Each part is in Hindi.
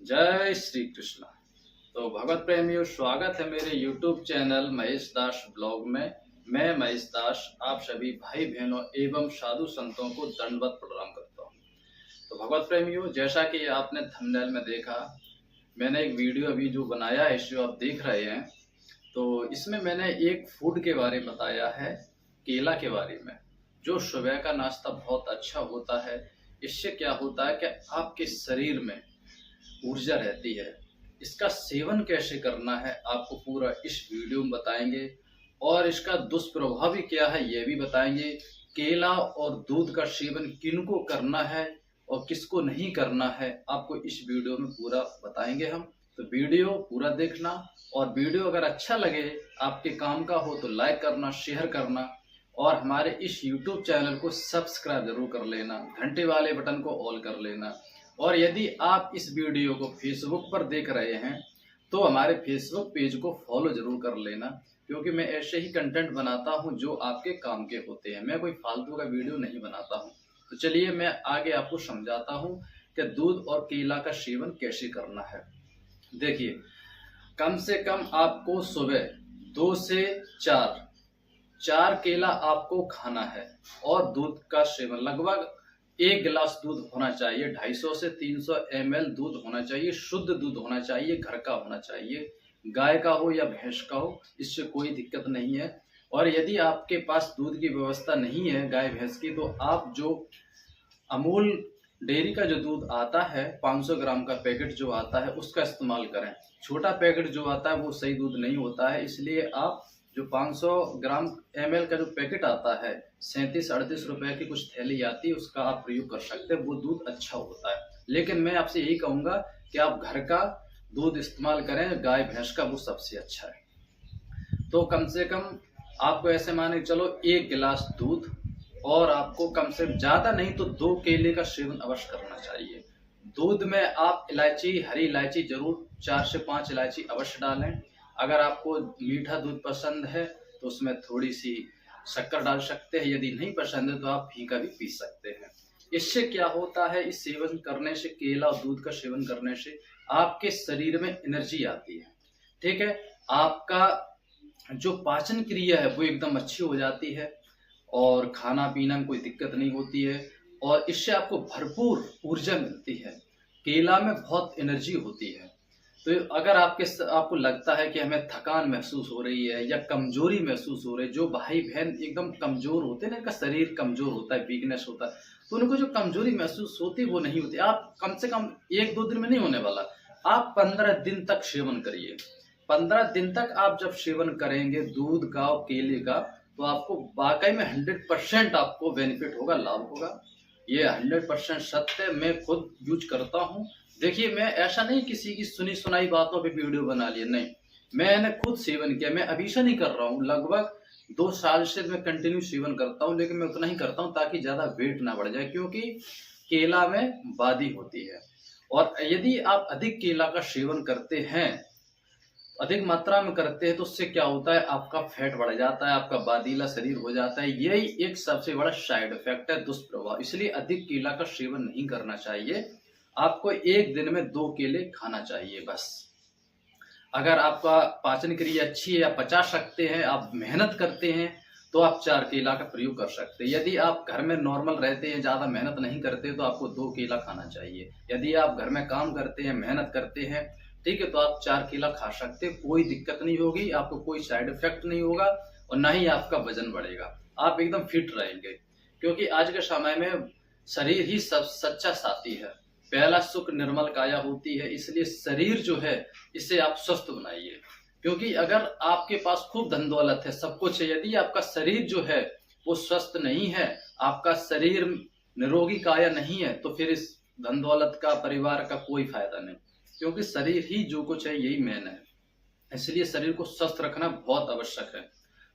जय श्री कृष्ण। तो भगवत प्रेमियों, स्वागत है मेरे YouTube चैनल महेश दास ब्लॉग में। मैं महेश दास आप सभी भाई बहनों एवं साधु संतों को दंडवत प्रणाम करता हूँ। तो भगवत प्रेमियों, जैसा कि आपने थंबनेल में देखा, मैंने एक वीडियो अभी जो बनाया है, इसे आप देख रहे हैं। तो इसमें मैंने एक फूड के बारे में बताया है, केला के बारे में, जो सुबह का नाश्ता बहुत अच्छा होता है। इससे क्या होता है कि आपके शरीर में ऊर्जा रहती है। इसका सेवन कैसे करना है आपको पूरा इस वीडियो में बताएंगे, और इसका दुष्प्रभाव भी क्या है ये भी बताएंगे। केला और दूध का सेवन किनको करना है और किसको नहीं करना है, आपको इस वीडियो में पूरा बताएंगे हम। तो वीडियो पूरा देखना, और वीडियो अगर अच्छा लगे, आपके काम का हो, तो लाइक करना, शेयर करना, और हमारे इस YouTube चैनल को सब्सक्राइब जरूर कर लेना, घंटे वाले बटन को ऑल कर लेना। और यदि आप इस वीडियो को फेसबुक पर देख रहे हैं तो हमारे फेसबुक पेज को फॉलो जरूर कर लेना, क्योंकि मैं ऐसे ही कंटेंट बनाता हूं जो आपके काम के होते हैं। मैं कोई फालतू का वीडियो नहीं बनाता हूं। तो चलिए मैं आगे आपको समझाता हूं कि दूध और केला का सेवन कैसे करना है। देखिए, कम से कम आपको सुबह 2 से 4 केला आपको खाना है, और दूध का सेवन लगभग 1 गिलास दूध होना चाहिए। 250 से 300 ml दूध होना चाहिए। शुद्ध दूध होना चाहिए, घर का होना चाहिए, गाय का हो या भैंस का हो, इससे कोई दिक्कत नहीं है। और यदि आपके पास दूध की व्यवस्था नहीं है गाय भैंस की, तो आप जो अमूल डेयरी का जो दूध आता है, 500 ग्राम का पैकेट जो आता है, उसका इस्तेमाल करें। छोटा पैकेट जो आता है वो सही दूध नहीं होता है, इसलिए आप जो 500 ग्राम ml का जो पैकेट आता है, 37-38 रुपए की कुछ थैली आती है, उसका आप प्रयोग कर सकते हैं। वो दूध अच्छा होता है। लेकिन मैं आपसे यही कहूंगा कि आप घर का दूध इस्तेमाल करें, गाय भैंस का, वो सबसे अच्छा है। तो कम से कम आपको ऐसे माने चलो 1 गिलास दूध, और आपको कम से ज्यादा नहीं तो 2 केले का सेवन अवश्य करना चाहिए। दूध में आप इलायची, हरी इलायची जरूर 4 से 5 इलायची अवश्य डालें। अगर आपको मीठा दूध पसंद है तो उसमें थोड़ी सी शक्कर डाल सकते हैं। यदि नहीं पसंद है तो आप फीका भी पी सकते हैं। इससे क्या होता है, इस सेवन करने से, केला और दूध का सेवन करने से आपके शरीर में एनर्जी आती है। ठीक है, आपका जो पाचन क्रिया है वो एकदम अच्छी हो जाती है, और खाना पीना में कोई दिक्कत नहीं होती है, और इससे आपको भरपूर ऊर्जा मिलती है। केला में बहुत एनर्जी होती है। तो अगर आपको लगता है कि हमें थकान महसूस हो रही है या कमजोरी महसूस हो रही है, जो भाई बहन एकदम कमजोर होते हैं ना, इनका शरीर कमजोर होता है, वीकनेस होता है, तो उनको जो कमजोरी महसूस होती है वो नहीं होती। आप कम से कम 1-2 दिन में नहीं होने वाला, आप 15 दिन तक सेवन करिए। 15 दिन तक आप जब सेवन करेंगे दूध का और केले का, तो आपको वाकई में 100% आपको बेनिफिट होगा, लाभ होगा। ये 100% सत्य, मैं खुद यूज करता हूँ। देखिए, मैं ऐसा नहीं किसी की सुनी सुनाई बातों पे वीडियो बना लिया, नहीं, मैंने खुद सेवन किया। मैं अभी से नहीं कर रहा हूँ, लगभग 2 साल से मैं कंटिन्यू सेवन करता हूँ, लेकिन मैं उतना ही करता हूँ ताकि ज्यादा वेट ना बढ़ जाए, क्योंकि केला में बादी होती है। और यदि आप अधिक केला का सेवन करते हैं, अधिक मात्रा में करते हैं, तो उससे क्या होता है, आपका फैट बढ़ जाता है, आपका बादीला शरीर हो जाता है। यही एक सबसे बड़ा साइड इफेक्ट है, दुष्प्रभाव। इसलिए अधिक केला का सेवन नहीं करना चाहिए। आपको एक दिन में 2 केले खाना चाहिए बस। अगर आपका पाचन क्रिया अच्छी है, आप पचा सकते हैं, आप मेहनत करते हैं, तो आप 4 केला का प्रयोग कर सकते हैं। यदि आप घर में नॉर्मल रहते हैं, ज्यादा मेहनत नहीं करते, तो आपको 2 केला खाना चाहिए। यदि आप घर में काम करते हैं, मेहनत करते हैं, ठीक है, तो आप 4 केला खा सकते हैं, कोई दिक्कत नहीं होगी, आपको कोई साइड इफेक्ट नहीं होगा, और ना ही आपका वजन बढ़ेगा। आप एकदम फिट रहेंगे, क्योंकि आज के समय में शरीर ही सब सच्चा साथी है। पहला सुख निर्मल काया होती है, इसलिए शरीर जो है इसे आप स्वस्थ बनाइए। क्योंकि अगर आपके पास खूब धन दौलत है, सब कुछ है, यदि आपका शरीर जो है वो स्वस्थ नहीं है, आपका शरीर निरोगी काया नहीं है, तो फिर इस धन दौलत का, परिवार का कोई फायदा नहीं, क्योंकि शरीर ही जो कुछ है, यही मेन है। इसलिए शरीर को स्वस्थ रखना बहुत आवश्यक है।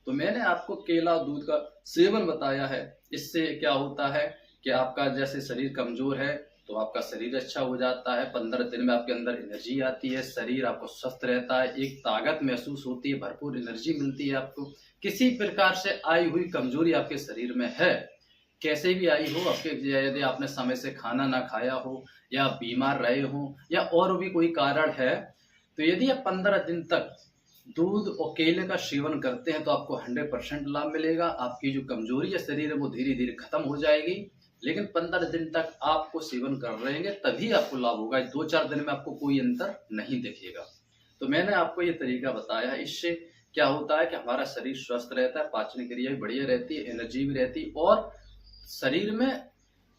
तो मैंने आपको केला और दूध का सेवन बताया है। इससे क्या होता है कि आपका जैसे शरीर कमजोर है, तो आपका शरीर अच्छा हो जाता है। 15 दिन में आपके अंदर एनर्जी आती है, शरीर आपको स्वस्थ रहता है, एक ताकत महसूस होती है, भरपूर एनर्जी मिलती है आपको। किसी प्रकार से आई हुई कमजोरी आपके शरीर में है, कैसे भी आई हो, आपके यदि आपने समय से खाना ना खाया हो या बीमार रहे हो या और भी कोई कारण है, तो यदि आप 15 दिन तक दूध और केले का सेवन करते हैं तो आपको 100% लाभ मिलेगा। आपकी जो कमजोरी है शरीर है वो धीरे धीरे खत्म हो जाएगी। लेकिन 15 दिन तक आपको सेवन कर रहेंगे तभी आपको लाभ होगा। 2-4 दिन में आपको कोई अंतर नहीं दिखेगा। तो मैंने आपको ये तरीका बताया है। इससे क्या होता है कि हमारा शरीर स्वस्थ रहता है, पाचन क्रिया भी बढ़िया रहती है, एनर्जी भी रहती है और शरीर में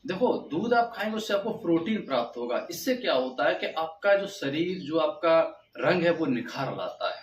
देखो दूध आप खाएंगे उससे आपको प्रोटीन प्राप्त होगा। इससे क्या होता है कि आपका जो शरीर जो आपका रंग है वो निखार लाता है।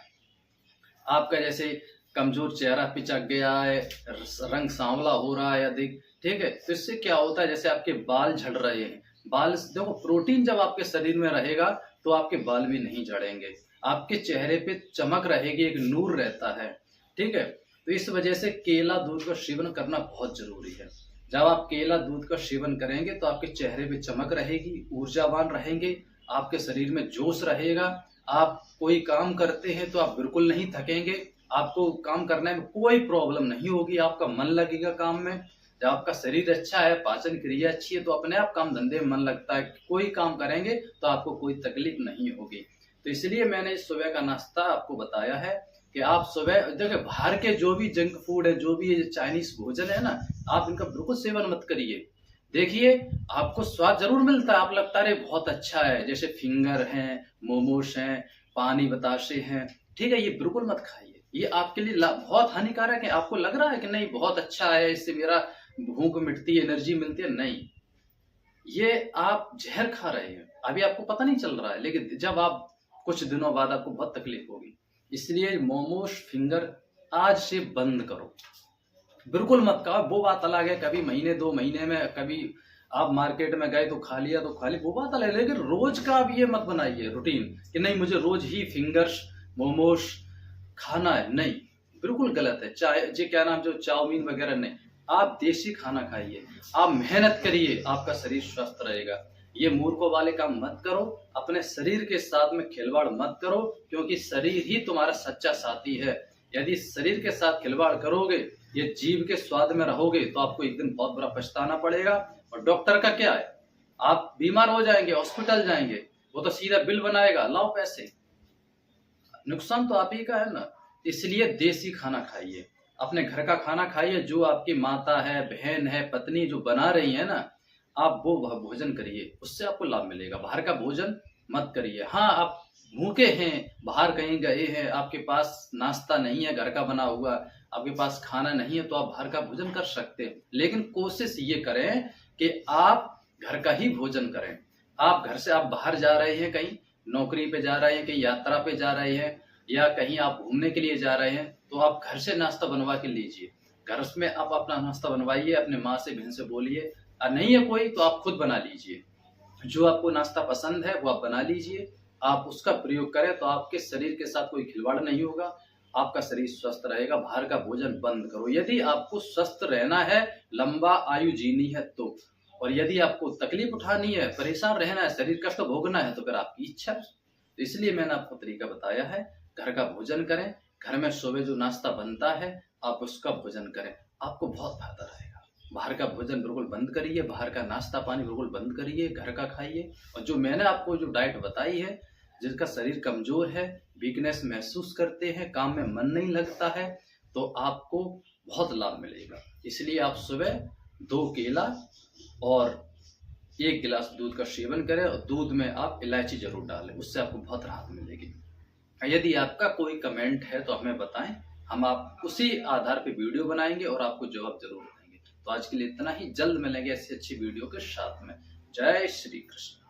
आपका जैसे कमजोर चेहरा पिचक गया है, रंग सांवला हो रहा है अधिक, ठीक है, तो इससे क्या होता है जैसे आपके बाल झड़ रहे हैं, बाल देखो प्रोटीन जब आपके शरीर में रहेगा तो आपके बाल भी नहीं झड़ेंगे, आपके चेहरे पे चमक रहेगी, एक नूर रहता है, ठीक है। तो इस वजह से केला दूध का सेवन करना बहुत जरूरी है। जब आप केला दूध का सेवन करेंगे तो आपके चेहरे पे चमक रहेगी, ऊर्जावान रहेंगे, आपके शरीर में जोश रहेगा। आप कोई काम करते हैं तो आप बिल्कुल नहीं थकेंगे, आपको काम करने में कोई प्रॉब्लम नहीं होगी, आपका मन लगेगा काम में। जब आपका शरीर अच्छा है, पाचन क्रिया अच्छी है तो अपने आप काम धंधे में मन लगता है, कोई काम करेंगे तो आपको कोई तकलीफ नहीं होगी। तो इसलिए मैंने सुबह का नाश्ता आपको बताया है कि आप सुबह देखिए बाहर के जो भी जंक फूड है, जो भी चाइनीज भोजन है ना, आप इनका बिल्कुल सेवन मत करिए। देखिए आपको स्वाद जरूर मिलता है, आप लगता है बहुत अच्छा है, जैसे फिंगर हैं, मोमोस हैं, पानी बताशे हैं, ठीक है, ये बिल्कुल मत खाइए। ये आपके लिए बहुत हानिकारक है। आपको लग रहा है कि नहीं बहुत अच्छा है, इससे मेरा भूख मिटती है, एनर्जी मिलती है, नहीं, ये आप जहर खा रहे हैं। अभी आपको पता नहीं चल रहा है, लेकिन जब आप कुछ दिनों बाद आपको बहुत तकलीफ होगी। इसलिए मोमोस फिंगर आज से बंद करो, बिल्कुल मत खाओ। वो बात अलग है कभी महीने 2 महीने में कभी आप मार्केट में गए तो खा लिया तो खा लिया, वो बात अलग है, लेकिन रोज का आप ये मत बनाइए रूटीन कि नहीं मुझे रोज ही फिंगर्स मोमोस खाना है, नहीं, बिल्कुल गलत है। चाहे जी क्या नाम जो चाउमीन वगैरह नहीं, आप देसी खाना खाइए, आप मेहनत करिए, आपका शरीर स्वस्थ रहेगा। ये मूर्खों वाले काम मत करो, अपने शरीर के साथ में खिलवाड़ मत करो, क्योंकि शरीर ही तुम्हारा सच्चा साथी है। यदि शरीर के साथ खिलवाड़ करोगे, ये जीव के स्वाद में रहोगे तो आपको एक दिन बहुत बुरा पछताना पड़ेगा। और डॉक्टर का क्या है, आप बीमार हो जाएंगे, हॉस्पिटल जाएंगे, वो तो सीधा बिल बनाएगा, लाओ पैसे, नुकसान तो आप ही का है ना। इसलिए देसी खाना खाइए, अपने घर का खाना खाइए, जो आपकी माता है, बहन है, पत्नी जो बना रही है ना, आप वो भोजन करिए, उससे आपको लाभ मिलेगा। बाहर का भोजन मत करिए। हाँ, आप भूखे हैं, बाहर कहीं गए हैं, आपके पास नाश्ता नहीं है घर का बना हुआ, आपके पास खाना नहीं है, तो आप बाहर का भोजन कर सकते हैं, लेकिन कोशिश ये करें कि आप घर का ही भोजन करें। आप घर से आप बाहर जा रहे हैं, कहीं नौकरी पे जा रहे हैं, कहीं यात्रा पे जा रहे हैं या कहीं आप घूमने के लिए जा रहे हैं, तो आप घर से नाश्ता बनवा के लीजिए। घर में आप अपना नाश्ता बनवाइए, अपने माँ से बहन से बोलिए, और नहीं है कोई तो आप खुद बना लीजिए। जो आपको नाश्ता पसंद है वो आप बना लीजिए, आप उसका प्रयोग करें तो आपके शरीर के साथ कोई खिलवाड़ नहीं होगा, आपका शरीर स्वस्थ रहेगा। बाहर का भोजन बंद करो यदि आपको स्वस्थ रहना है, लंबा आयु जीनी है तो। और यदि आपको तकलीफ उठानी है, परेशान रहना है, शरीर कष्ट भोगना है, तो फिर आपकी इच्छा। तो इसलिए मैंने आपको तरीका बताया है, घर का भोजन करें, घर में सुबह जो नाश्ता बनता है आप उसका भोजन करें, आपको बहुत फायदा रहेगा। बाहर का भोजन बिल्कुल बंद करिए, बाहर का नाश्ता पानी बिल्कुल बंद करिए, घर का खाइए। और जो मैंने आपको जो डाइट बताई है, जिसका शरीर कमजोर है, वीकनेस महसूस करते हैं, काम में मन नहीं लगता है, तो आपको बहुत लाभ मिलेगा। इसलिए आप सुबह 2 केला और 1 गिलास दूध का सेवन करें, और दूध में आप इलायची जरूर डालें, उससे आपको बहुत राहत मिलेगी। यदि आपका कोई कमेंट है तो हमें बताएं, हम आप उसी आधार पे वीडियो बनाएंगे और आपको जवाब जरूर देंगे। तो आज के लिए इतना ही, जल्द मिलेंगे ऐसी अच्छी वीडियो के साथ में। जय श्री कृष्ण।